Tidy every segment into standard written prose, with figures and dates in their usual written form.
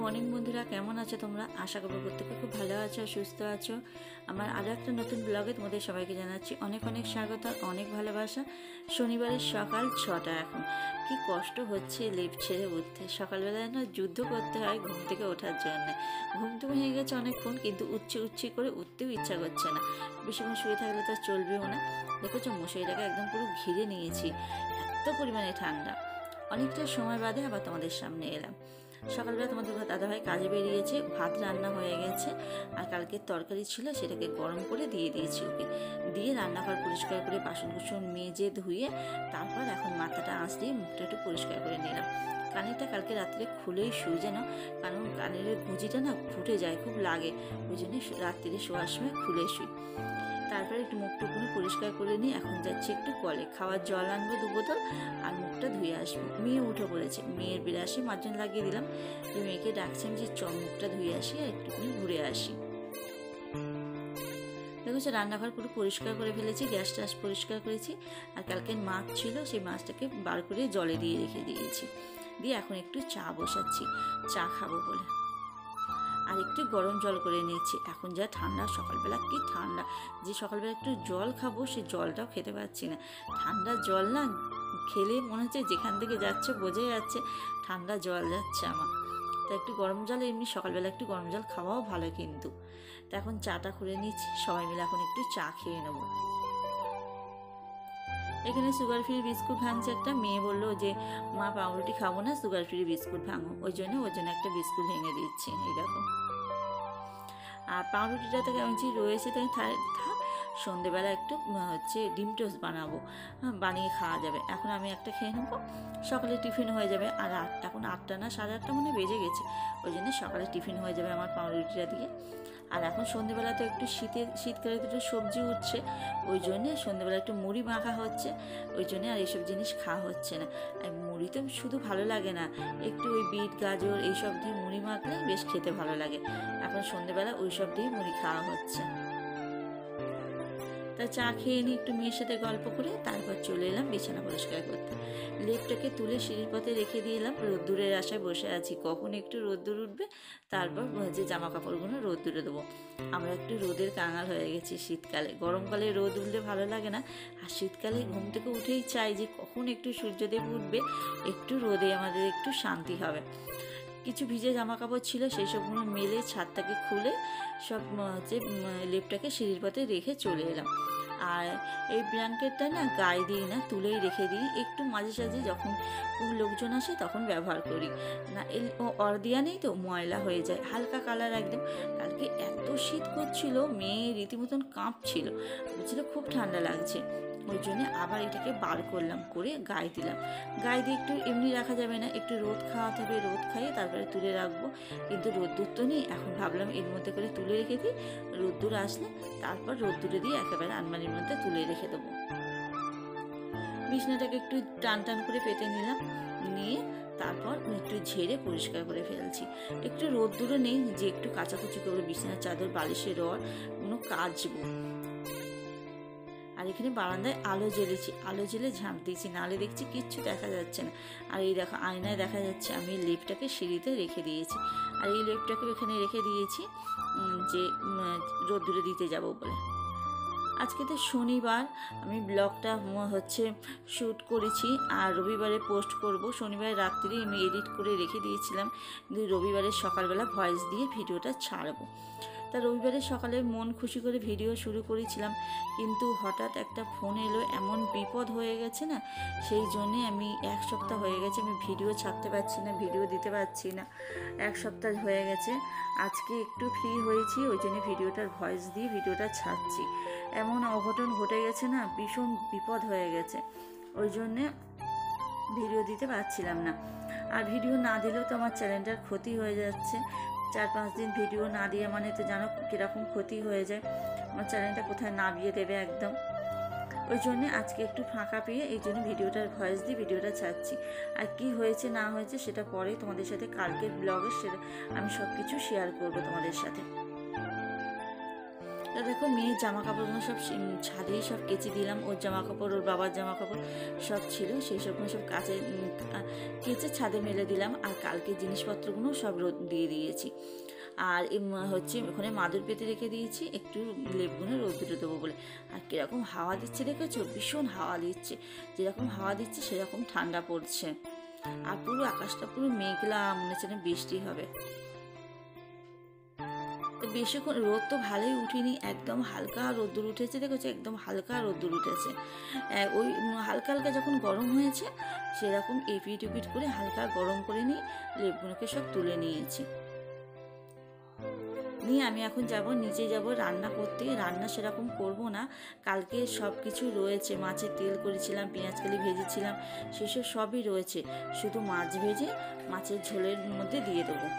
Morning বন্ধুরা, কেমন আছো তোমরা? আশা করবো প্রত্যেকে খুব ভালো আছো, সুস্থ আছো। আমার আরও একটা নতুন ব্লগে তোমাদের সবাইকে জানাচ্ছি অনেক অনেক স্বাগত আর অনেক ভালোবাসা। শনিবারের সকাল 6টা। এখন কি কষ্ট হচ্ছে লিফট ছেড়ে উঠতে। সকালবেলায় না যুদ্ধ করতে হয় ঘুম থেকে ওঠার জন্য। ঘুম তো ভেঙে গেছে অনেকক্ষণ, কিন্তু উচ্ছি করে উঠতেও ইচ্ছা করছে না। বেশিক্ষণ শুয়ে থাকলে তো চলবেও না। দেখেছো, মশারিটাকে একদম পুরো ঘিরে নিয়েছি, এত পরিমাণে ঠান্ডা। অনেকটা সময় বাদে আবার তোমাদের সামনে এলাম। সকালবেলা তোমাদের দাদাভাই কাজে বেরিয়েছে, ভাত রান্না হয়ে গেছে, আর কালকের তরকারি ছিল সেটাকে গরম করে দিয়ে দিয়েছি ওকে। দিয়ে রান্নাঘর পরিষ্কার করে বাসন কুসন মেজে ধুয়ে তারপর এখন মাথাটা আঁচ দিয়ে মুখটা একটু পরিষ্কার করে নিলাম। কানেরটা কালকে রাত্রে খুলেই শুই যেন, কারণ কানের গুঁজিটা না ফুটে যায়, খুব লাগে, ওই জন্য রাত্রিরে শোয়ার সময় খুলে শুই। তারপরে একটু মুখটুকুনি পরিষ্কার করে নিয়ে এখন যাচ্ছি একটু কলে, খাওয়ার জল আনবো 2 বোতল, আর মুখটা ধুয়ে আসবো। মেয়ে উঠে পড়েছে, মেয়ের বিরাসে মার্জন লাগিয়ে দিলাম। যে মেয়েকে ডাকছেন যে মুখটা ধুয়ে আসি আর একটুখানি ঘুরে আসি। দেখো, রান্নাঘর পুরো পরিষ্কার করে ফেলেছি, গ্যাস ট্যাস পরিষ্কার করেছি, আর কালকে মাছ ছিল সেই মাছটাকে বার করে জলে দিয়ে রেখে দিয়েছি। দিয়ে এখন একটু চা বসাচ্ছি, চা খাবো বলে। আর একটু গরম জল করে নিচ্ছি। এখন যা ঠান্ডা, সকালবেলা কি ঠান্ডা, যে সকালবেলা একটু জল খাবো সে জলটাও খেতে পারছি না। ঠান্ডা জল না খেলে মনে হচ্ছে যেখান থেকে যাচ্ছে বোঝাই যাচ্ছে ঠান্ডা জল যাচ্ছে আমার। তা একটু গরম জল, এমনি সকালবেলা একটু গরম জল খাওয়াও ভালো কিন্তু। তা এখন চাটা করে নিচ্ছি, সবাই মিলে এখন একটু চা খেয়ে নেবো। এখানে সুগার ফ্রি বিস্কুট ভাঙছে একটা। মেয়ে বললো যে মা পাউরুটি খাবো না, সুগার ফ্রি বিস্কুট ভাঙো, ওই জন্য একটা বিস্কুট ভেঙে দিচ্ছি। এই দেখো, আর পাউরুটিটা থেকে আমি যে রয়েছে তাই থাক, সন্ধেবেলা একটু ডিম টোস্ট বানাবো, বানিয়ে খাওয়া যাবে। এখন আমি একটা খেয়ে নেবো, সকালে টিফিন হয়ে যাবে। আর এখন 8টা না 8:30 মনে বেজে গেছে, ওই জন্য সকালে টিফিন হয়ে যাবে আমার পাউরুটিটা দিয়ে। আর এখন সন্ধেবেলা তো একটু শীতকালে তো একটু সবজি উঠছে, ওই জন্যে সন্ধেবেলা একটু মুড়ি মাখা হচ্ছে, ওই জন্যে আর এইসব জিনিস খাওয়া হচ্ছে না। আর মুড়ি তো শুধু ভালো লাগে না, একটু ওই বিট গাজর এইসব দিয়ে মুড়ি মাখলে বেশ খেতে ভালো লাগে। এখন সন্ধেবেলা ওইসব দিয়ে মুড়ি খাওয়া হচ্ছে। তা চা খেয়ে নিই, একটু মেয়ের সাথে গল্প করে তারপর চলে এলাম বিছানা পরিষ্কার করতে। লেপটাকে তুলে সিঁড়ির পথে রেখে দিয়ে এলাম, রোদ্দুরের আশায় বসে আছি কখন একটু রোদ্দুর উঠবে, তারপর যে জামা কাপড়গুলো রোদ্দুরে দেবো। আমরা একটু রোদের কাঙাল হয়ে গেছি শীতকালে। গরমকালে রোদ উঠলে ভালো লাগে না, আর শীতকালে ঘুম থেকে উঠেই চাই যে কখন একটু সূর্যদেব উঠবে, একটু রোদে আমাদের একটু শান্তি হবে। কিছু ভিজে জামা কাপড় ছিল, সেই সবগুলো মেলে ছাদটাকে খুলে সব লেপটাকে সিঁড়ির পথে রেখে চলে এলাম। আর এই ব্ল্যাঙ্কেটটা না গায়ে দিই না, তুলেই রেখে দিই, একটু মাঝে সাঝে যখন লোকজন আসে তখন ব্যবহার করি না। অর্দিয়া নেই তো, ময়লা হয়ে যায়, হালকা কালার একদম। কালকে এত শীত করছিল, মেয়ে রীতিমতন কাঁপছিল, বুঝলে খুব ঠান্ডা লাগছে, ওই জন্য আবার এটাকে বার করলাম, করে গায়ে দিলাম। গায়ে দিয়ে একটু এমনি রাখা যাবে না, একটু রোদ খাওয়াতে হবে, রোদ খাইয়ে তারপরে তুলে রাখবো। কিন্তু রোদ্দুর তো নেই, এখন ভাবলাম এর মধ্যে করে তুলে রেখে দিই, রোদ্দুর আসলে তারপর রোদ্দুরে দিয়ে একেবারে আলমারির মধ্যে তুলে রেখে দেবো। বিছনাটাকে একটু টান টান করে পেতে নিলাম, নিয়ে তারপর একটু ঝেড়ে পরিষ্কার করে ফেলছি। একটু রোদ্দুরও নেই যে একটু কাচাকুচি করবো, বিছানার চাদর বালিশের রড কোনো কাচবো। আর এখানে বারান্দায় আলো জ্বেলেছি, আলো জ্বেলে ঝাঁপ দিয়েছি, নালে দেখছি কিচ্ছু দেখা যাচ্ছে না। আর এই দেখো আয়নায় দেখা যাচ্ছে আমি লেপটাকে সিঁড়িতে রেখে দিয়েছি, আর এই লেপটাকে এখানে রেখে দিয়েছি যে রোদ্দুরে দিতে যাব বলে। আজকে তো শনিবার, আমি ব্লগটা শ্যুট করেছি আর রবিবারে পোস্ট করব। শনিবার রাত্রি আমি এডিট করে রেখে দিয়েছিলাম, কিন্তু রবিবারের সকালবেলা ভয়েস দিয়ে ভিডিওটা ছাড়বো। তা রবিবারের সকালে মন খুশি করে ভিডিও শুরু করেছিলাম, কিন্তু হঠাৎ একটা ফোন এলো, এমন বিপদ হয়ে গেছে না, সেই জন্যে আমি 1 সপ্তাহ হয়ে গেছে আমি ভিডিও ছাড়তে পারছি না, ভিডিও দিতে পারছি না, 1 সপ্তাহ হয়ে গেছে। আজকে একটু ফ্রি হয়েছি, ওই জন্য ভিডিওটার ভয়েস দিয়ে ভিডিওটা ছাড়ছি। এমন অঘটন ঘটে গেছে না, ভীষণ বিপদ হয়ে গেছে, ওই জন্যে ভিডিও দিতে পারছিলাম না। আর ভিডিও না দিলেও তো আমার চ্যানেলটার ক্ষতি হয়ে যাচ্ছে। 4-5 দিন ভিডিও না দিয়ে মানে তো জানো কীরকম ক্ষতি হয়ে যায়, আমার চ্যানেলটা কোথায় নামিয়ে দেবে একদম। ওই জন্যে আজকে একটু ফাঁকা পেয়ে এই জন্য ভিডিওটার ভয়েস দিয়ে ভিডিওটা ছাড়ছি। আর কি হয়েছে না হয়েছে সেটা পরে তোমাদের সাথে কালকের ব্লগে সেটা আমি সব কিছু শেয়ার করবো তোমাদের সাথে। তা দেখো মেয়ের জামা কাপড়গুলো সব ছাদেই সব কেচে দিলাম, ওর জামা কাপড় ওর বাবার জামা কাপড় সব ছিল, সেই সবগুলো সব কেচে ছাদে মেলে দিলাম। আর কালকে জিনিসপত্রগুলো সব রোদ দিয়ে দিয়েছি। আর হচ্ছে ওখানে মাদুর পেতে রেখে দিয়েছি একটু লেপগুলো রোদ্দুরে দেবো বলে। আর কীরকম হাওয়া দিচ্ছে দেখেছো, ভীষণ হাওয়া দিচ্ছে, যেরকম হাওয়া দিচ্ছে সেরকম ঠান্ডা পড়ছে। আর পুরো আকাশটা পুরো মেঘলা, মনে হচ্ছে না বৃষ্টি হবে। তো বেশিক্ষণ রোদ তো ভালোই উঠিনি, একদম হালকা রোদ্দুর উঠেছে, দেখেছো একদম হালকা রোদ্দুর উঠেছে। ওই হালকা হালকা যখন গরম হয়েছে সেরকম এপিট উপিট করে হালকা গরম করে নিয়ে লেপগুলোকে সব তুলে নিয়েছি। নিয়ে আমি এখন যাব নিচে যাব রান্না করতে। রান্না সেরকম করব না, কালকে সব কিছু রয়েছে, মাছের তেল করেছিলাম, পেঁয়াজকালি ভেজেছিলাম, সেসব সবই রয়েছে, শুধু মাছ ভেজে মাছের ঝোলের মধ্যে দিয়ে দেবো।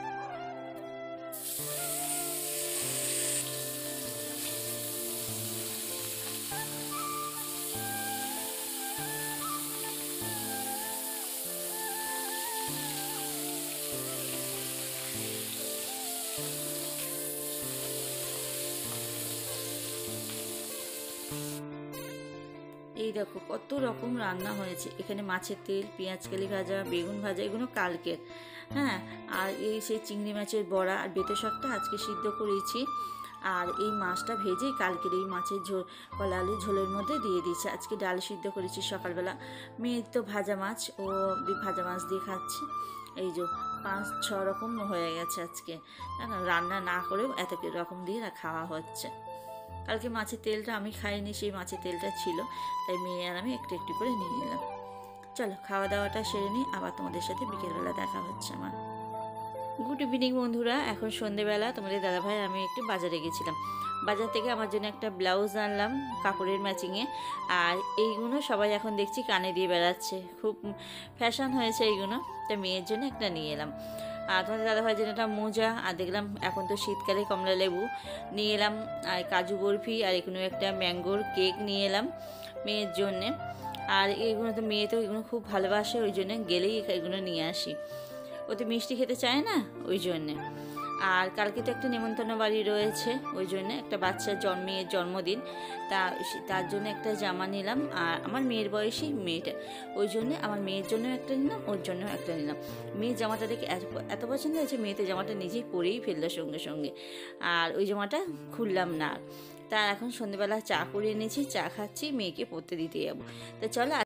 এই দেখো কত রকম রান্না হয়েছে এখানে, মাছের তেল, পেঁয়াজকালি ভাজা, বেগুন ভাজা, এগুলো কালকের। হ্যাঁ, আর এই সেই চিংড়ি মাছের বড়া আর বেতে শাকটা আজকে সিদ্ধ করেছি। আর এই মাছটা ভেজে কালকের এই মাছের ঝোল, কলা আলুর ঝোলের মধ্যে দিয়ে দিয়েছি। আজকে ডাল সিদ্ধ করেছি সকালবেলা। মেয়ে তো ভাজা মাছ, ও ভাজা মাছ দিয়ে খাচ্ছে। এই যে 5-6 রকম হয়ে গেছে আজকে, রান্না না করেও এত রকম দিয়ে খাওয়া হচ্ছে। কালকে মাছের তেলটা আমি খাইনি, সেই মাছের তেলটা ছিল, তাই মেয়ে আর আমি একটু একটু করে নিয়ে নিলাম। চলো খাওয়া দাওয়াটা সেরে নিই, আবার তোমাদের সাথে বিকেলবেলা দেখা হচ্ছে আমার। গুড ইভিনিং বন্ধুরা, এখন সন্ধেবেলা। তোমাদের দাদাভাই আমি একটু বাজারে গেছিলাম, বাজার থেকে আমার জন্য একটা ব্লাউজ আনলাম কাপড়ের ম্যাচিংয়ে। আর এইগুলো সবাই এখন দেখছি কানে দিয়ে বেড়াচ্ছে, খুব ফ্যাশন হয়েছে এইগুলো, তা মেয়ের জন্য একটা নিয়ে এলাম। আর তোমাদের দাদাভাইয়ের জন্য একটা মোজা, আর দেখলাম এখন তো শীতকালে কমলা লেবু নিয়ে এলাম, আর কাজু বরফি, আর এগুলো একটা ম্যাঙ্গোর কেক নিয়ে এলাম মেয়ের জন্যে। আর এইগুলো তো মেয়ে তো এগুলো খুব ভালোবাসে, ওই জন্য গেলেই এগুলো নিয়ে আসি, ও তো মিষ্টি খেতে চায় না, ওই জন্যে। আর কালকে তো একটা নেমন্তন্ন বাড়ি রয়েছে, ওই জন্য একটা বাচ্চার মেয়ের জন্মদিন, তার জন্য একটা জামা নিলাম। আর আমার মেয়ের বয়সী মেয়েটা, ওই জন্যে আমার মেয়ের জন্য একটা নিলাম, ওর জন্য একটা নিলাম। মেয়ের জামাটা দেখে এত পছন্দ হয়েছে, মেয়েতে জামাটা নিজেই পরেই ফেললো সঙ্গে সঙ্গে, আর ওই জামাটা খুললাম না। তার এখন সন্ধ্যেবেলা চা করে এনেছি, চা খাচ্ছি, মেয়েকে পরতে দিতে যাবো। তা চলো।